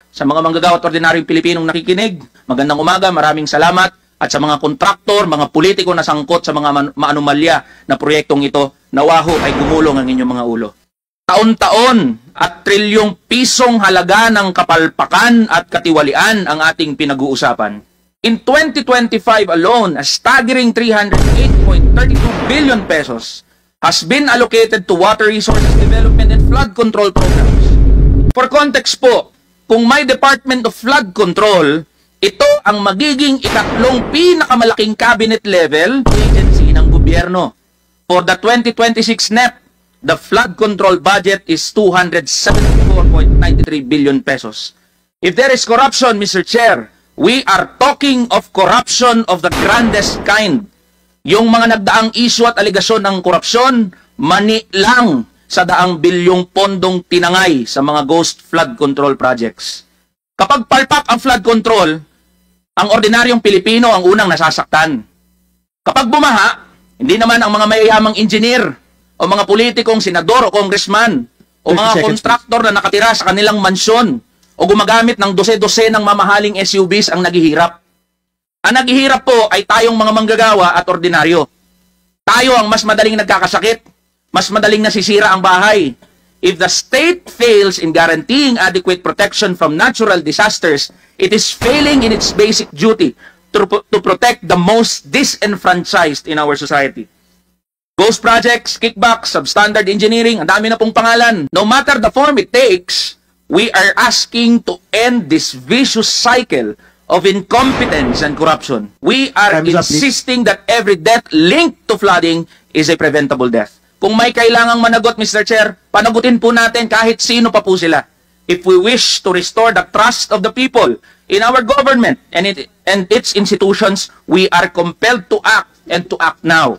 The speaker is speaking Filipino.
Sa mga manggagawa at ordinaryong Pilipinong nakikinig, magandang umaga, maraming salamat. At sa mga kontraktor, mga politiko na sangkot sa mga maanumalya na proyektong ito, nawaho ay gumulong ang inyong mga ulo. Taon-taon at trilyong pisong halaga ng kapalpakan at katiwalian ang ating pinag-uusapan. In 2025 alone, a staggering 308.32 billion pesos has been allocated to water resources development and flood control programs. For context po, kung may Department of Flood Control, ito ang magiging ikatlong pinakamalaking cabinet level agency ng gobyerno. For the 2026 NEP, the flood control budget is 274.93 billion pesos. If there is corruption, Mr. Chair, we are talking of corruption of the grandest kind. Yung mga nagdaang issue at aligasyon ng korupsyon, mani lang sa daang bilyong pondong tinangay sa mga ghost flood control projects. Kapag palpak ang flood control, ang ordinaryong Pilipino ang unang nasasaktan. Kapag bumaha, hindi naman ang mga mayayamang engineer o mga politikong senador o congressman o mga kontraktor na nakatira sa kanilang mansyon o gumagamit ng dose-dose ng mamahaling SUVs ang naghihirap. Ang naghihirap po ay tayong mga manggagawa at ordinaryo. Tayo ang mas madaling nagkakasakit, mas madaling nasisira ang bahay. If the state fails in guaranteeing adequate protection from natural disasters, it is failing in its basic duty to protect the most disenfranchised in our society. Ghost projects, kickbacks, substandard engineering, ang dami na pong pangalan. No matter the form it takes, we are asking to end this vicious cycle of incompetence and corruption. We are insisting that every death linked to flooding is a preventable death. Kung may kailangang managot, Mr. Chair, panagutin po natin kahit sino pa po sila. If we wish to restore the trust of the people in our government and its institutions, we are compelled to act and to act now.